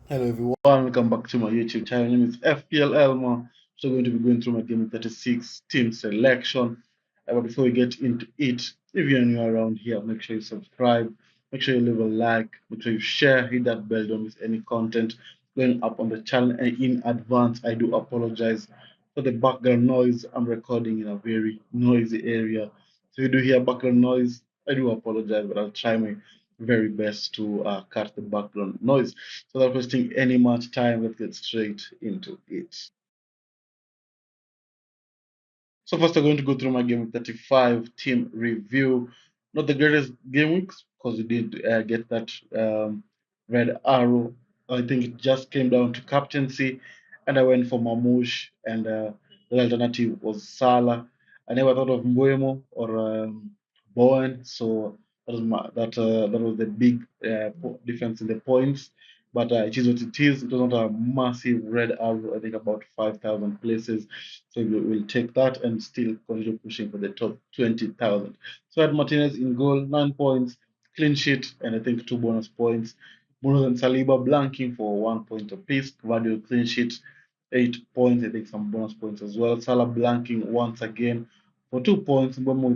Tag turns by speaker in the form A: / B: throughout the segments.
A: Hello everyone, welcome back to my YouTube channel. My name is FPL Elmo. So going to be going through my Game 36 team selection. But before we get into it, if you're new around here, make sure you subscribe, make sure you leave a like, make sure you share, hit that bell, don't miss any content going up on the channel. And in advance, I do apologize for the background noise. I'm recording in a very noisy area. So if you do hear background noise, I do apologize, but I'll try my very best to cut the background noise. So without wasting any much time, let's get straight into it. So first, I'm going to go through my Game 35 team review. Not the greatest game weeks because we did get that red arrow. I think it just came down to captaincy, and I went for Mamouche, and the alternative was Salah. I never thought of Mbuemo or Bowen, so that was the big difference in the points. But it is what it is. It was not a massive red arrow. I think about 5,000 places. So we'll take that and still continue pushing for the top 20,000. So I had Martinez in goal, 9 points, clean sheet, and I think 2 bonus points. Bruno and Saliba blanking for 1 point apiece. Vadio clean sheet, 8 points. I think some bonus points as well. Salah blanking once again for 2 points. Mbemo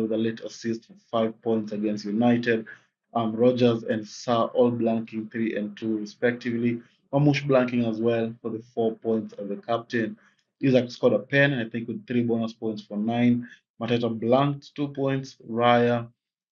A: with a late assist for 5 points against United. Rogers and Sa all blanking 3 and 2 respectively. Mamush blanking as well for the 4 points as the captain. Isaac scored a pen, I think, with 3 bonus points for 9. Mateta blanked 2 points. Raya,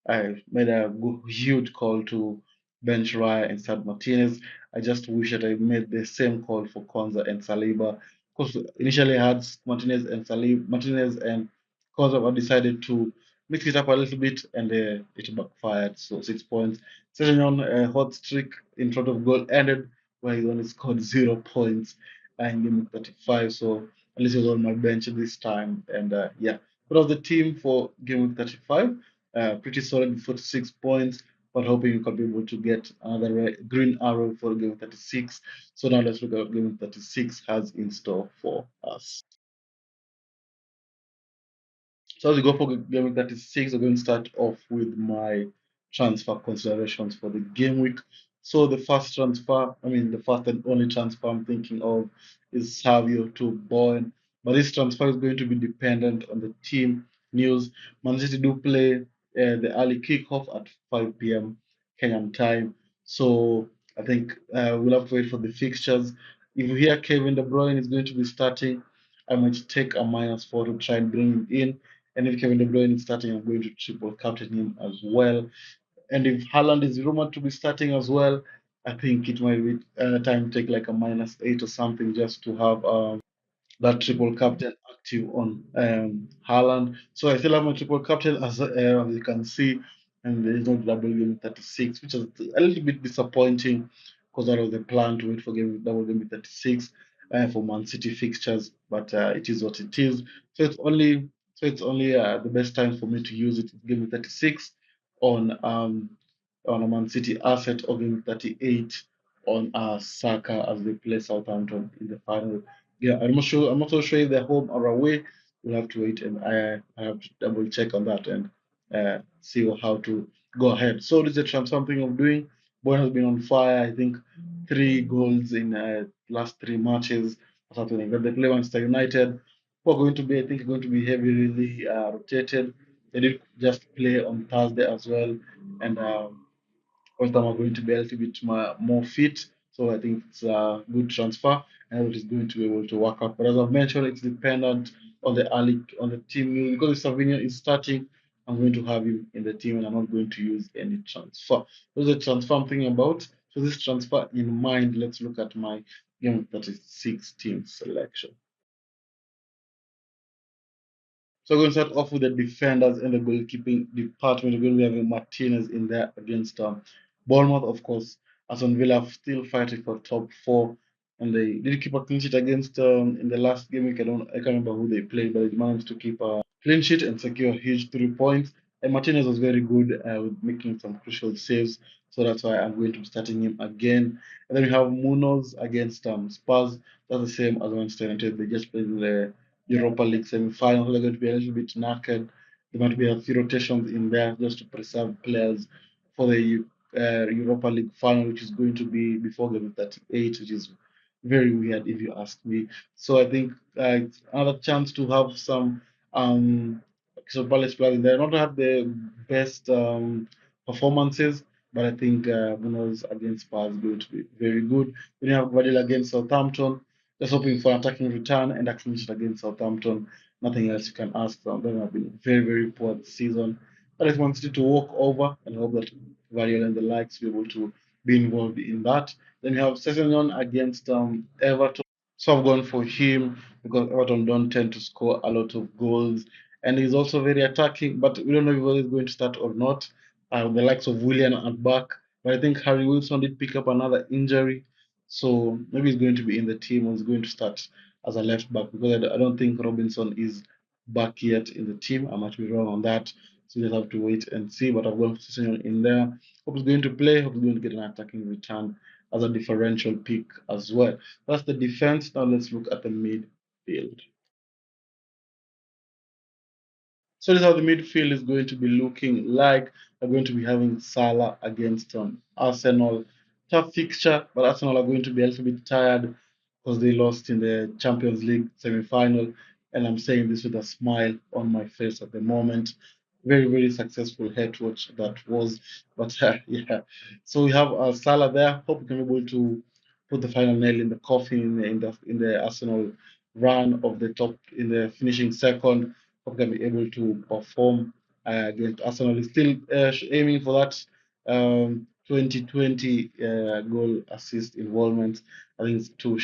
A: I made a huge call to bench Raya and start Martinez. I just wish that I made the same call for Konza and Saliba. Because initially I had Martinez and Konza, but decided to mix it up a little bit and it backfired. So 6 points. Sitting on a hot streak in front of goal ended where he only scored 0 points in game 35. So at least he was on my bench this time. And yeah, but of the team for game week 35, pretty solid 46 points, but hoping you can be able to get another green arrow for game week 36. So now let's look at what game week 36 has in store for us. So as we go for game week 36, I'm going to start off with my transfer considerations for the game week. So the first transfer, I mean the first and only transfer I'm thinking of is Savio to Bowen. But this transfer is going to be dependent on the team news. Man City do play the early kickoff at 5 p.m. Kenyan time. So I think we'll have to wait for the fixtures. If you hear Kevin De Bruyne is going to be starting, I might take a -4 to try and bring him in. And if Kevin De Bruyne is starting, I'm going to triple captain him as well. And if Haaland is rumored to be starting as well, I think it might be time to take like a -8 or something just to have that triple captain active on Haaland. So I still have my triple captain as you can see, and there is no double game 36, which is a little bit disappointing because that was the plan to wait for double game 36 for Man City fixtures, but it is what it is. So it's only the best time for me to use it. Game 36 on on a Man City asset, or game 38 on Saka as they play Southampton in the final. Yeah, I'm not sure. I'm not so sure if they're home or away. We'll have to wait, and I have to double check on that and see how to go ahead. So this is a transfer thing of doing. Boy has been on fire. I think 3 goals in last 3 matches or something. But they play Manchester United. Who are going to be, I think, going to be heavily rotated. They did just play on Thursday as well, and West Ham are going to be a little bit more fit. So I think it's a good transfer and it is going to be able to work out. But as I've mentioned, it's dependent on the team because if Savinio is starting, I'm going to have him in the team and I'm not going to use any transfer. Those are the transfer I'm thinking about. So this transfer in mind, let's look at my game 36 team selection. So we're going to start off with the defenders and the goalkeeping department. We're going to be having Martinez in there against Bournemouth, of course. Aston Villa still fighting for top four, and they did keep a clean sheet against in the last game week. I can't remember who they played, but they managed to keep a clean sheet and secure a huge 3 points. And Martinez was very good with making some crucial saves, so that's why I'm going to be starting him again. And then we have Munoz against Spurs. That's the same as Manchester United. They just played in the Europa League semi-final. They're going to be a little bit knackered. There might be a few rotations in there just to preserve players for the Europa League final, which is going to be before game 38, which is very weird if you ask me. So I think it's another chance to have some Crystal Palace players in there. Not to have the best performances, but I think Bruno's against Spurs is going to be very good. Then you have Guardiola against Southampton. Just hoping for an attacking return and a clean sheet against Southampton. Nothing else you can ask from them. Have been very, very poor this season. I just want City to walk over and hope that Guardiola and the likes will be able to be involved in that. Then you have Sessegnon against Everton. So I've gone for him because Everton don't tend to score a lot of goals. And he's also very attacking, but we don't know if he's going to start or not. The likes of Willian at back. But I think Harry Wilson did pick up another injury. So maybe he's going to be in the team or he's going to start as a left back because I don't think Robinson is back yet in the team. I might be wrong on that. So you just have to wait and see. But I've gone for Sessegnon in there. Hope he's going to play. Hope he's going to get an attacking return as a differential pick as well. That's the defense. Now let's look at the midfield. So this is how the midfield is going to be looking like. We're going to be having Salah against Arsenal. Tough fixture, but Arsenal are going to be a little bit tired because they lost in the Champions League semi-final. And I'm saying this with a smile on my face at the moment. Very, very successful head watch that was. But yeah, so we have Salah there. Hope we can be able to put the final nail in the coffin in the Arsenal run of the top in the finishing second. Hope can be able to perform against Arsenal. He's still aiming for that 2020 goal assist involvement. I think it's two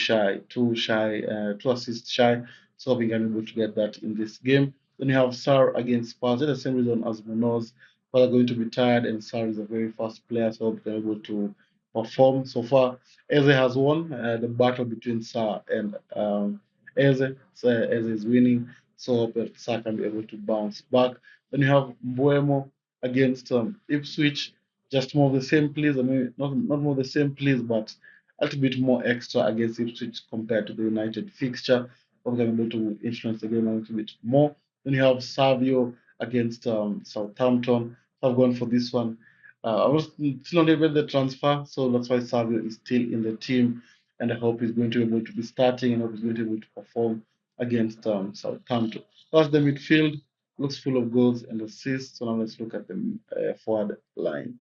A: assists shy. So we can be able to get that in this game. Then you have Sar against Spurs. For the same reason as Munoz. Spurs are going to be tired, and Sar is a very fast player, so we can be able to perform. So far, Eze has won the battle between Sar and Eze. So Eze is winning. So hope that Saka can be able to bounce back. Then you have Buemo against Ipswich. Just more of the same, please. I mean, not more of the same, please, but a little bit more extra against Ipswich compared to the United fixture. Hope we can be able to influence the game a little bit more. Then you have Savio against Southampton. So I've gone for this one. I was still not able to transfer, so that's why Savio is still in the team, and I hope he's going to be able to be starting and hope he's going to be able to perform against Southampton. That's the midfield. Looks full of goals and assists. So now let's look at the forward line.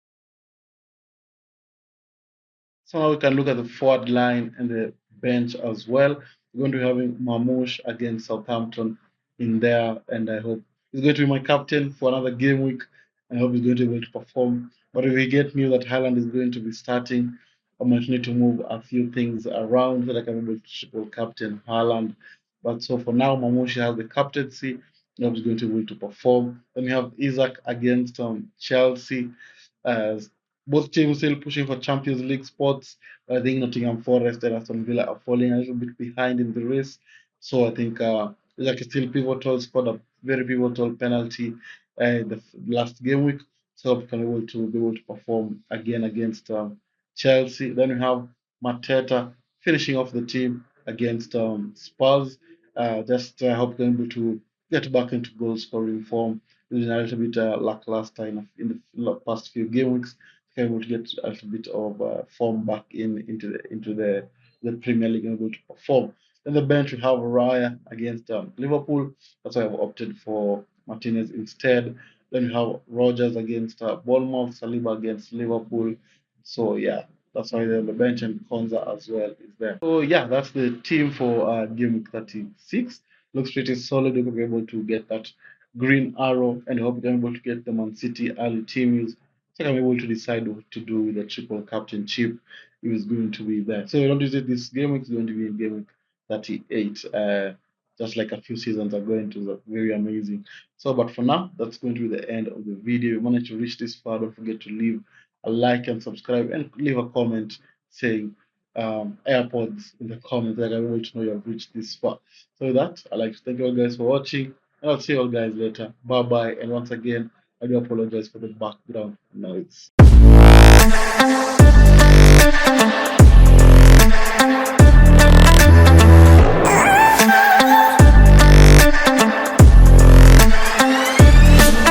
A: So now we can look at the forward line and the bench as well. We're going to be having Mamouche against Southampton in there, and I hope he's going to be my captain for another game week. I hope he's going to be able to perform. But if we get news that Haaland is going to be starting, I might need to move a few things around so that I can be able to triple captain Haaland. But so for now, Mamouche has the captaincy. I hope he's going to be able to perform. Then we have Isaac against Chelsea. Uh, both teams still pushing for Champions League spots. I think Nottingham Forest and Aston Villa are falling a little bit behind in the race. So I think Isaac is still pivotal, scored a very pivotal penalty the last game week. So we can be able to perform again against Chelsea. Then we have Mateta finishing off the team against Spurs. Just hope we're able to get back into goal scoring form. It's been a little bit lackluster in the past few game weeks. Able to get a little bit of form back into the Premier League and able to perform. Then the bench we have Raya against Liverpool. That's why I've opted for Martinez instead. Then we have Rogers against Bournemouth, Saliba against Liverpool. So yeah, that's why the bench and Konza as well is there. So yeah, that's the team for game week 36. Looks pretty solid. We'll be able to get that green arrow and hope we're able to get the Man City early team use. So I'm able to decide what to do with the triple captainship if it's going to be there. So we don't use it this game week, it's going to be in game week 38. Just like a few seasons ago, it was very amazing. So, but for now, that's going to be the end of the video. If you managed to reach this far, don't forget to leave a like and subscribe and leave a comment saying AirPods in the comments that I want to know you have reached this far. So with that, I'd like to thank you all guys for watching, and I'll see you all guys later. Bye bye, and once again, I do apologize for the background noise.